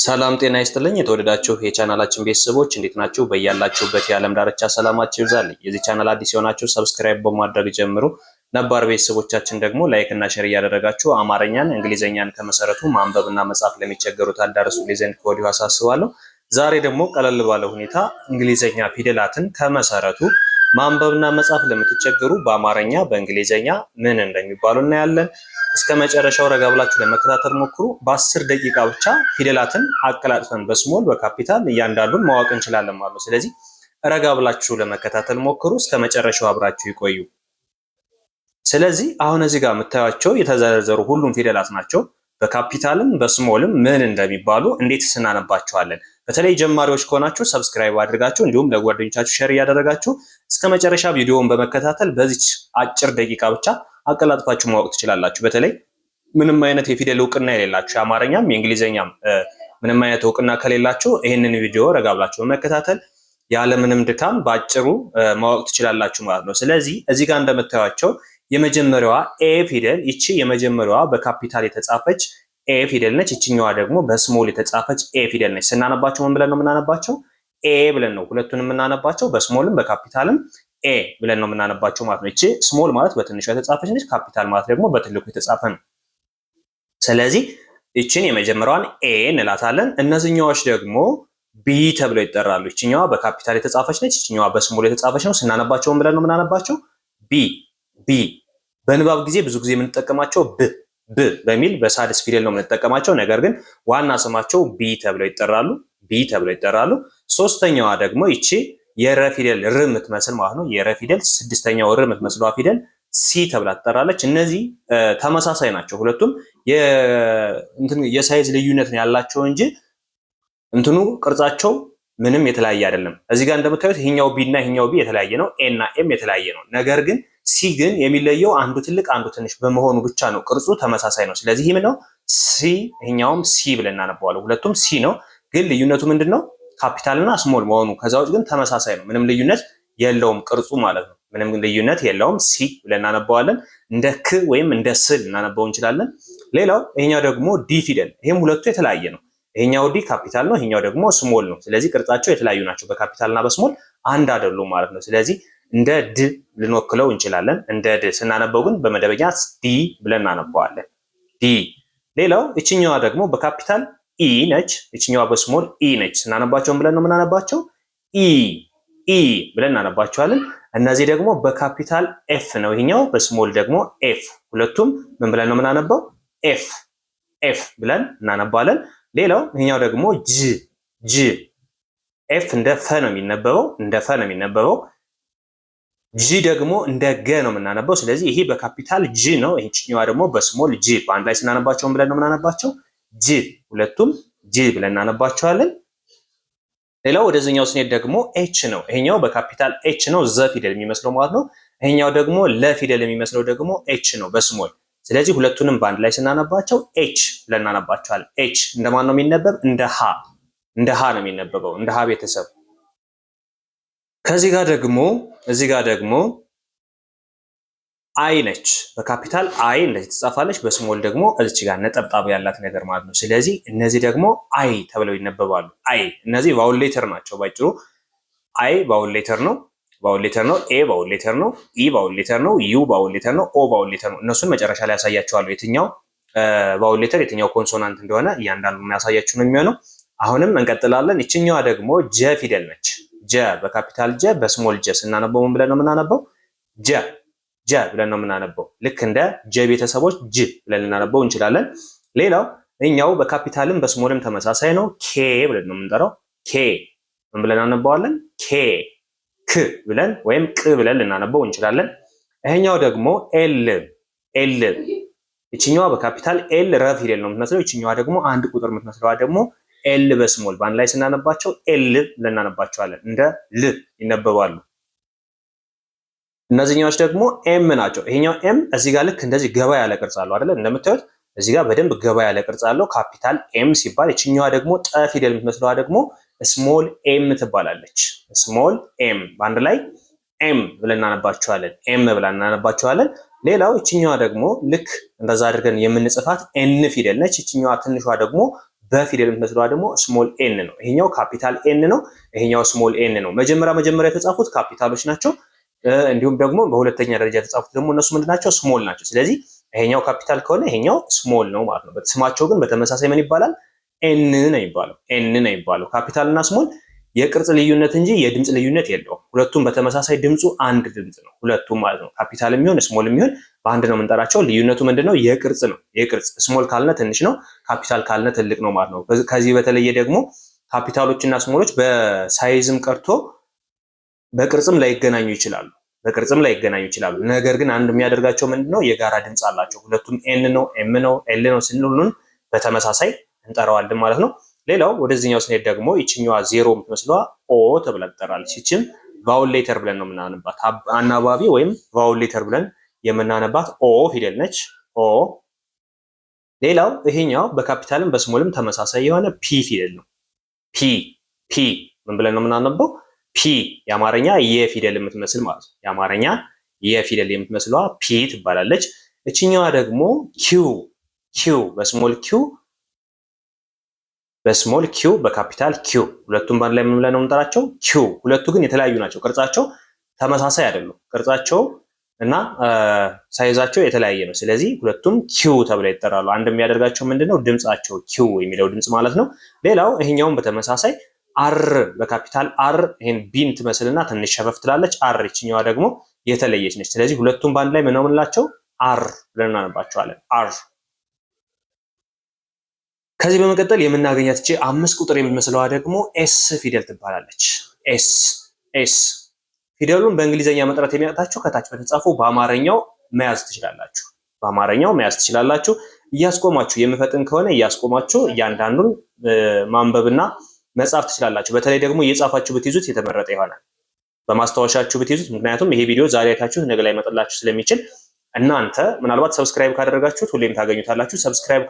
ሰላም ጤና ይስጥልኝ የተወደዳችሁ የቻናላችን ቤተሰቦች እንዴት ናችሁ? በያላችሁበት የዓለም ዳርቻ ሰላማችሁ ይብዛልኝ። የዚህ ቻናል አዲስ የሆናችሁ ሰብስክራይብ በማድረግ ጀምሩ። ነባር ቤተሰቦቻችን ደግሞ ላይክ እና ሼር እያደረጋችሁ አማርኛን፣ እንግሊዘኛን ከመሰረቱ ማንበብና መጻፍ ለሚቸገሩት አዳርሱልኝ ዘንድ ከወዲሁ አሳስባለሁ። ዛሬ ደግሞ ቀለል ባለ ሁኔታ እንግሊዘኛ ፊደላትን ከመሰረቱ ማንበብና መጻፍ ለምትቸገሩ በአማርኛ በእንግሊዘኛ ምን እንደሚባሉ እናያለን። እስከ መጨረሻው ረጋ ብላችሁ ለመከታተል ሞክሩ። በ10 ደቂቃ ብቻ ፊደላትን አቀላጥፈን በስሞል በካፒታል እያንዳንዱን ማወቅ እንችላለን ማለት ነው። ስለዚህ ረጋ ብላችሁ ለመከታተል ሞክሩ። እስከ መጨረሻው አብራችሁ ይቆዩ። ስለዚህ አሁን እዚህ ጋር የምታዩቸው የተዘረዘሩ ሁሉም ፊደላት ናቸው። በካፒታልም በስሞልም ምን እንደሚባሉ እንዴት እናነባቸዋለን። በተለይ ጀማሪዎች ከሆናችሁ ሰብስክራይብ አድርጋችሁ እንዲሁም ለጓደኞቻችሁ ሼር እያደረጋችሁ እስከ መጨረሻ ቪዲዮውን በመከታተል በዚች አጭር ደቂቃ ብቻ አቀላጥፋችሁ ማወቅ ትችላላችሁ። በተለይ ምንም አይነት የፊደል እውቅና የሌላችሁ የአማርኛም የእንግሊዘኛም ምንም አይነት እውቅና ከሌላችሁ ይህንን ቪዲዮ ረጋ ብላችሁ በመከታተል ያለምንም ድካም በአጭሩ ማወቅ ትችላላችሁ ማለት ነው። ስለዚህ እዚህ ጋር እንደምታዩቸው የመጀመሪያዋ ኤ ፊደል ይቺ የመጀመሪያዋ በካፒታል የተጻፈች ኤ ፊደል ነች። ይችኛዋ ደግሞ በስሞል የተጻፈች ኤ ፊደል ነች። ስናነባቸው ምን ብለን ነው የምናነባቸው? ኤ ብለን ነው ሁለቱንም የምናነባቸው። በስሞልም በካፒታልም ኤ ብለን ነው የምናነባቸው ማለት ነው። እቺ ስሞል ማለት በትንሿ የተጻፈች ነች። ካፒታል ማለት ደግሞ በትልቁ የተጻፈ ነው። ስለዚህ እቺን የመጀመሪያዋን ኤ እንላታለን። እነዚህኛዎች ደግሞ ቢ ተብለው ይጠራሉ። እቺኛዋ በካፒታል የተጻፈች ነች። እቺኛዋ በስሞል የተጻፈች ነው። ስናነባቸው ምን ብለን ነው የምናነባቸው? ቢ ቢ። በንባብ ጊዜ ብዙ ጊዜ የምንጠቀማቸው ብ በሚል በሳድስ ፊደል ነው የምንጠቀማቸው። ነገር ግን ዋና ስማቸው ቢ ተብለው ይጠራሉ። ቢ ተብለው ይጠራሉ። ሶስተኛዋ ደግሞ ይቺ የረ ፊደል ር የምትመስል ማለት ነው። የረ ፊደል ስድስተኛው ር የምትመስለዋ ፊደል ሲ ተብላ ትጠራለች። እነዚህ ተመሳሳይ ናቸው። ሁለቱም የሳይዝ ልዩነት ነው ያላቸው እንጂ እንትኑ ቅርጻቸው ምንም የተለያየ አይደለም። እዚህ ጋር እንደምታዩት ይሄኛው ቢ እና ይሄኛው ቢ የተለያየ ነው። ኤ እና ኤም የተለያየ ነው። ነገር ግን ሲ ግን የሚለየው አንዱ ትልቅ አንዱ ትንሽ በመሆኑ ብቻ ነው። ቅርጹ ተመሳሳይ ነው። ስለዚህ ይሄ ምነው ሲ፣ ይሄኛውም ሲ ብለን እናነባዋለን። ሁለቱም ሲ ነው። ግን ልዩነቱ ምንድነው? ካፒታል እና ስሞል መሆኑ። ከዛ ውጭ ግን ተመሳሳይ ነው። ምንም ልዩነት የለውም ቅርጹ ማለት ነው። ምንም ልዩነት የለውም። ሲ ብለን እናነባዋለን። እንደ ክ ወይም እንደ ስ እናነባው እንችላለን። ሌላው ይሄኛው ደግሞ ዲ ፊደል። ይሄም ሁለቱ የተለያየ ነው። ይሄኛው ዲ ካፒታል ነው፣ ይሄኛው ደግሞ ስሞል ነው። ስለዚህ ቅርጻቸው የተለያዩ ናቸው። በካፒታል እና በስሞል አንድ አይደሉም ማለት ነው። ስለዚህ እንደ ድ ልንወክለው እንችላለን። እንደ ድ ስናነበው ግን በመደበኛ ዲ ብለን እናነባዋለን። ዲ። ሌላው እችኛዋ ደግሞ በካፒታል ኢ ነች። እችኛዋ በስሞል ኢ ነች። ስናነባቸው ብለን ነው የምናነባቸው ኢ ኢ ብለን እናነባቸዋለን። እነዚህ ደግሞ በካፒታል ኤፍ ነው። ይሄኛው በስሞል ደግሞ ኤፍ። ሁለቱም ምን ብለን ነው የምናነባው? ኤፍ ኤፍ ብለን እናነባለን። ሌላው ይሄኛው ደግሞ ጅ ጅ። ኤፍ እንደ ፈ ነው የሚነበበው፣ እንደ ፈ ነው የሚነበበው። ጂ ደግሞ እንደ ገ ነው የምናነባው። ስለዚህ ይሄ በካፒታል ጂ ነው። ይሄኛዋ ደግሞ በስሞል ጂ። በአንድ ላይ ስናነባቸው ብለን ነው የምናነባቸው ጂ። ሁለቱም ጂ ብለን እናነባቸዋለን። ሌላው ወደዚህኛው ስንሄድ ደግሞ ኤች ነው። ይሄኛው በካፒታል ኤች ነው፣ ዘ ፊደል የሚመስለው ማለት ነው። ይሄኛው ደግሞ ለ ፊደል የሚመስለው ደግሞ ኤች ነው በስሞል። ስለዚህ ሁለቱንም በአንድ ላይ ስናነባቸው ኤች ብለን እናነባቸዋለን። ኤች እንደማን ነው የሚነበብ? እንደ ሃ ነው የሚነበበው፣ እንደ ሃ ቤተሰብ። ከዚህ ጋር ደግሞ አይ ነች። በካፒታል አይ እንደዚህ ትጻፋለች፣ በስሞል ደግሞ እዚች ጋር ነጠብጣብ ያላት ነገር ማለት ነው። ስለዚህ እነዚህ ደግሞ አይ ተብለው ይነበባሉ። አይ እነዚህ ቫውል ሌተር ናቸው። ባጭሩ አይ ቫውል ሌተር ነው፣ ኤ ቫውል ሌተር ነው፣ ኢ ቫውል ሌተር ነው፣ ዩ ቫውል ሌተር ነው፣ ኦ ቫውል ሌተር ነው። እነሱን መጨረሻ ላይ ያሳያቸዋለሁ የትኛው ቫውል ሌተር የትኛው ኮንሶናንት እንደሆነ እያንዳንዱ የሚያሳያችሁ ነው የሚሆነው። አሁንም እንቀጥላለን። ይችኛዋ ደግሞ ጀ ፊደል ነች። ጀ በካፒታል ጀ በስሞል ጀ ስናነበው ምን ብለን ነው የምናነበው? ጀ ብለን ነው የምናነበው። ልክ እንደ ጀ ቤተሰቦች ጅ ብለን ልናነበው እንችላለን። ሌላው እኛው በካፒታልም በስሞልም ተመሳሳይ ነው። ኬ ብለን ነው የምንጠራው። ኬ ምን ብለን እናነበዋለን? ኬ ክ ብለን ወይም ቅ ብለን ልናነበው እንችላለን። ይሄኛው ደግሞ ኤል። ይችኛዋ በካፒታል ኤል ረ ፊደል ነው የምትመስለው። ይችኛዋ ደግሞ አንድ ቁጥር የምትመስለዋ ደግሞ ኤል በስሞል። በአንድ ላይ ስናነባቸው ኤል ብለን እናነባቸዋለን። እንደ ል ይነበባሉ። እነዚህኛዎች ደግሞ ኤም ናቸው። ይሄኛው ኤም እዚህ ጋር ልክ እንደዚህ ገባ ያለ ቅርጽ አለው አይደለ? እንደምታዩት እዚህ ጋር በደንብ ገባ ያለ ቅርጽ አለው ካፒታል ኤም ሲባል። ይችኛዋ ደግሞ ጠ ፊደል የምትመስለዋ ደግሞ ስሞል ኤም ትባላለች። ስሞል ኤም በአንድ ላይ ኤም ብለን እናነባቸዋለን። ኤም ብለን እናነባቸዋለን። ሌላው ይችኛዋ ደግሞ ልክ እንደዛ አድርገን የምንጽፋት ኤን ፊደል ነች። ይችኛዋ ትንሿ ደግሞ በፊደል የምትመስለዋ ደግሞ ስሞል ኤን ነው። ይሄኛው ካፒታል ኤን ነው፣ ይሄኛው ስሞል ኤን ነው። መጀመሪያ የተጻፉት ካፒታሎች ናቸው። እንዲሁም ደግሞ በሁለተኛ ደረጃ የተጻፉት ደግሞ እነሱ ምንድናቸው? ስሞል ናቸው። ስለዚህ ይሄኛው ካፒታል ከሆነ ይሄኛው ስሞል ነው ማለት ነው። ስማቸው ግን በተመሳሳይ ምን ይባላል? ኤን ነው የሚባለው። ኤን ነው የሚባለው። ካፒታል እና ስሞል የቅርጽ ልዩነት እንጂ የድምጽ ልዩነት የለውም። ሁለቱም በተመሳሳይ ድምጹ አንድ ድምጽ ነው፣ ሁለቱም ማለት ነው። ካፒታል የሚሆን ስሞል የሚሆን በአንድ ነው የምንጠራቸው። ልዩነቱ ምንድነው? የቅርጽ ነው። የቅርጽ ስሞል ካልነ ትንሽ ነው፣ ካፒታል ካልነ ትልቅ ነው ማለት ነው። ከዚህ በተለየ ደግሞ ካፒታሎች እና ስሞሎች በሳይዝም ቀርቶ በቅርጽም ላይገናኙ ይችላሉ። ነገር ግን አንድ የሚያደርጋቸው ምንድነው? የጋራ ድምጽ አላቸው። ሁለቱም ኤን ነው፣ ኤም ነው፣ ኤል ነው ስንል ሁሉን በተመሳሳይ እንጠራዋለን ማለት ነው። ሌላው ወደዚህኛው ስንሄድ ደግሞ ይችኛዋ ዜሮ የምትመስለዋ ኦ ተብላ ትጠራለች። ይችም ቫውል ሌተር ብለን ነው የምናነባት። አናባቢ ወይም ቫውል ሌተር ብለን የምናነባት ኦ ፊደል ነች። ኦ። ሌላው ይሄኛው በካፒታልም በስሞልም ተመሳሳይ የሆነ ፒ ፊደል ነው። ፒ ምን ብለን ነው የምናነበው? ፒ የአማርኛ የፊደል የምትመስል ማለት ነው። የአማርኛ የፊደል የምትመስለዋ ፒ ትባላለች። እችኛዋ ደግሞ ኪው በስሞል ኪው በካፒታል ኪው፣ ሁለቱም ባንድ ላይ ምን ብለን ነው የምንጠራቸው? ኪው። ሁለቱ ግን የተለያዩ ናቸው። ቅርጻቸው ተመሳሳይ አይደሉም። ቅርጻቸው እና ሳይዛቸው የተለያየ ነው። ስለዚህ ሁለቱም ኪው ተብለው ይጠራሉ። አንድ የሚያደርጋቸው ምንድነው? ድምጻቸው ኪው የሚለው ድምጽ ማለት ነው። ሌላው ይሄኛውን በተመሳሳይ አር በካፒታል አር ይሄን ቢን ትመስልና ትንሽ ሸፈፍ ትላለች። አር ይችኛዋ ደግሞ የተለየች ነች። ስለዚህ ሁለቱም ባንድ ላይ ምን ነው የምንላቸው? አር ብለን እናነባቸዋለን። አር። ከዚህ በመቀጠል የምናገኛት እቺ 5 ቁጥር የምትመስለዋ ደግሞ ኤስ ፊደል ትባላለች። ኤስ ፊደሉን በእንግሊዘኛ መጥራት የሚያቅታችሁ ከታች በተጻፈው በአማርኛው መያዝ ትችላላችሁ። እያስቆማችሁ የምፈጥን ከሆነ እያስቆማችሁ እያንዳንዱን ማንበብና መጻፍ ትችላላችሁ። በተለይ ደግሞ እየጻፋችሁ ብትይዙት የተመረጠ ይሆናል። በማስታወሻችሁ ብትይዙት፣ ምክንያቱም ይሄ ቪዲዮ ዛሬ አይታችሁት ነገ ላይ መጥላችሁ ስለሚችል እናንተ ምናልባት ሰብስክራይብ ካደረጋችሁት ሁሌም ታገኙታላችሁ። ሰብስክራይብ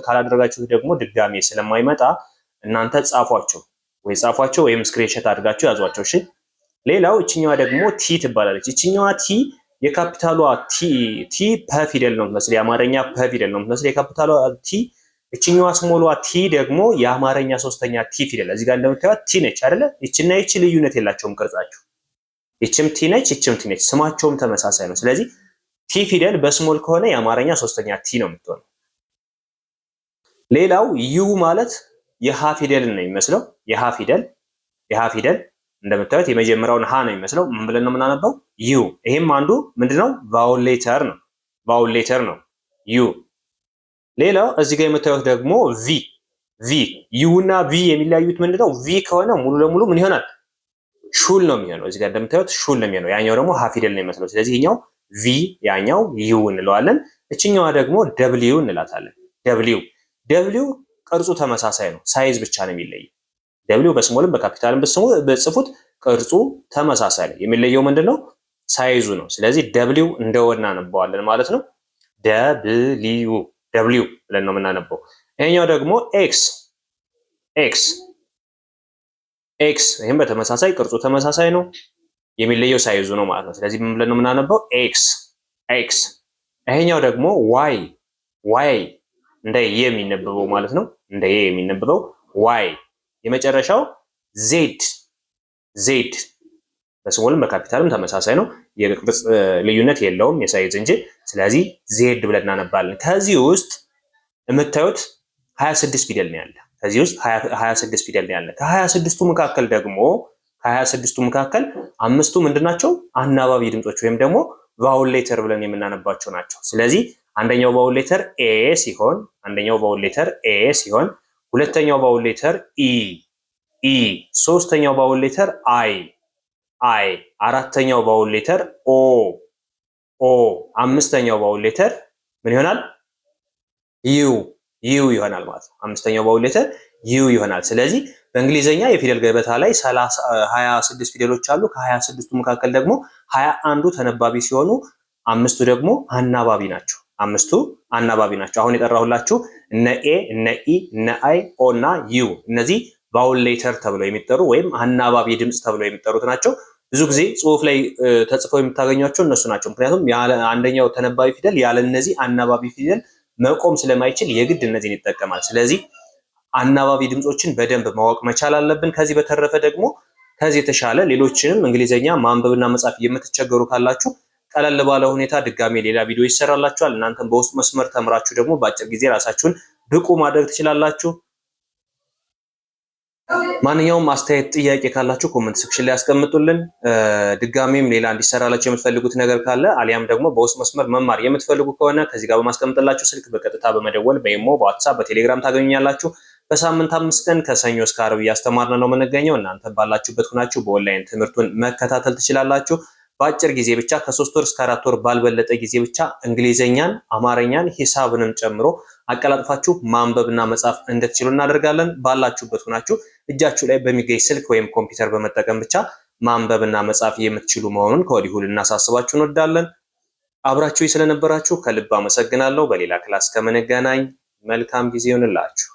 ካላደረጋችሁት ደግሞ ድጋሜ ስለማይመጣ እናንተ ጻፏቸው ወይም ስክሪንሾት አድርጋችሁ ያዟቸው። እሺ። ሌላው እችኛዋ ደግሞ ቲ ትባላለች። እችኛዋ ቲ የካፒታሏ ቲ ፐ ፊደል ነው የምትመስል፣ የአማርኛ ፐ ፊደል ነው የምትመስል የካፒታሏ ቲ። እችኛዋ ስሞሏ ቲ ደግሞ የአማርኛ ሶስተኛ ቲ ፊደል። እዚህ ጋር እንደምታዩት ቲ ነች አይደለ? ይችና ይቺ ልዩነት የላቸውም ቅርጻቸው። ይችም ቲ ነች፣ ይችም ቲ ነች። ስማቸውም ተመሳሳይ ነው። ስለዚህ ቲ ፊደል በስሞል ከሆነ የአማርኛ ሶስተኛ ቲ ነው የምትሆነው። ሌላው ዩ ማለት የሃ ፊደልን ነው የሚመስለው። የሃ ፊደል እንደምታዩት የመጀመሪያውን ሃ ነው የሚመስለው። ምን ብለን ነው የምናነበው? ዩ። ይሄም አንዱ ምንድነው? ቫውል ሌተር ነው ዩ። ሌላው እዚህ ጋር የምታዩት ደግሞ ቪ። ዩ እና ቪ የሚለያዩት ምንድነው? ቪ ከሆነ ሙሉ ለሙሉ ምን ይሆናል? ሹል ነው የሚሆነው። እዚህ ጋር እንደምታዩት ሹል ነው የሚሆነው። ያኛው ደግሞ ሃ ፊደል ነው የሚመስለው። ስለዚህ ይሄኛው ቪ፣ ያኛው ዩ እንለዋለን። እችኛዋ ደግሞ ደብሊው እንላታለን። ደብሊው ቅርጹ ተመሳሳይ ነው፣ ሳይዝ ብቻ ነው የሚለየው። ደብሊው በስሞልም በካፒታልም በጽፉት ቅርጹ ተመሳሳይ ነው። የሚለየው ምንድነው? ሳይዙ ነው። ስለዚህ ደብሊው እንደወና እናነባዋለን ማለት ነው። ደብሊው ብለን ነው የምናነበው። ይሄኛው ደግሞ ኤክስ። ይሄም በተመሳሳይ ቅርጹ ተመሳሳይ ነው። የሚለየው ሳይዙ ነው ማለት ነው። ስለዚህ ምን ብለን ነው የምናነበው? ኤክስ። ይሄኛው ደግሞ ዋይ እንደ የ የሚነበበው ማለት ነው። እንደ የ የሚነበበው ዋይ። የመጨረሻው ዜድ በስሞልም በካፒታልም ተመሳሳይ ነው። የቅርጽ ልዩነት የለውም የሳይዝ እንጂ። ስለዚህ ዜድ ብለን እናነባለን። ከዚህ ውስጥ የምታዩት 26 ፊደል ነው ያለ። ከ26ቱ መካከል ደግሞ አምስቱ ምንድናቸው? አናባቢ ድምጾች ወይም ደግሞ ቫውል ሌተር ብለን የምናነባቸው ናቸው። ስለዚህ አንደኛው ቫውል ሌተር ኤ ሲሆን ሁለተኛው ቫውል ሌተር ኢ፣ ሶስተኛው ቫውል ሌተር አይ፣ አራተኛው ቫውል ሌተር ኦ፣ አምስተኛው ቫውል ሌተር ምን ይሆናል? ዩ ይሆናል ማለት ነው። አምስተኛው ቫውል ሌተር ዩ ይሆናል። ስለዚህ በእንግሊዘኛ የፊደል ገበታ ላይ 26 ፊደሎች አሉ። ከ26ቱ መካከል ደግሞ 21ዱ ተነባቢ ሲሆኑ አምስቱ ደግሞ አናባቢ ናቸው። አሁን የጠራሁላችሁ እነ ኤ፣ እነ ኢ፣ እነ አይ፣ ኦ እና ዩ እነዚህ ቫውል ሌተር ተብለው የሚጠሩ ወይም አናባቢ ድምጽ ተብለው የሚጠሩት ናቸው። ብዙ ጊዜ ጽሁፍ ላይ ተጽፈው የምታገኟቸው እነሱ ናቸው። ምክንያቱም አንደኛው ተነባቢ ፊደል ያለ እነዚህ አናባቢ ፊደል መቆም ስለማይችል የግድ እነዚህን ይጠቀማል። ስለዚህ አናባቢ ድምጾችን በደንብ ማወቅ መቻል አለብን። ከዚህ በተረፈ ደግሞ ከዚህ የተሻለ ሌሎችንም እንግሊዘኛ ማንበብና መጻፍ የምትቸገሩ ካላችሁ ቀለል ባለ ሁኔታ ድጋሜ ሌላ ቪዲዮ ይሰራላችኋል። እናንተም በውስጥ መስመር ተምራችሁ ደግሞ በአጭር ጊዜ ራሳችሁን ብቁ ማድረግ ትችላላችሁ። ማንኛውም አስተያየት ጥያቄ ካላችሁ ኮሜንት ሴክሽን ላይ ያስቀምጡልን። ድጋሜም ሌላ እንዲሰራላችሁ የምትፈልጉት ነገር ካለ አሊያም ደግሞ በውስጥ መስመር መማር የምትፈልጉ ከሆነ ከዚህ ጋር በማስቀምጥላችሁ ስልክ በቀጥታ በመደወል በኢሞ፣ በዋትስአፕ፣ በቴሌግራም ታገኙኛላችሁ። በሳምንት 5 ቀን ከሰኞ እስከ ዓርብ እያስተማርን ነው የምንገኘው። እናንተ ባላችሁበት ሆናችሁ በኦንላይን ትምህርቱን መከታተል ትችላላችሁ። በአጭር ጊዜ ብቻ ከ3 ወር እስከ 4 ወር ባልበለጠ ጊዜ ብቻ እንግሊዘኛን፣ አማርኛን፣ ሂሳብንም ጨምሮ አቀላጥፋችሁ ማንበብና መጻፍ እንድትችሉ እናደርጋለን። ባላችሁበት ሆናችሁ እጃችሁ ላይ በሚገኝ ስልክ ወይም ኮምፒውተር በመጠቀም ብቻ ማንበብና መጻፍ የምትችሉ መሆኑን ከወዲሁ ልናሳስባችሁ እንወዳለን። አብራችሁ ስለነበራችሁ ከልብ አመሰግናለሁ። በሌላ ክላስ ከምንገናኝ መልካም ጊዜ ይሁንላችሁ።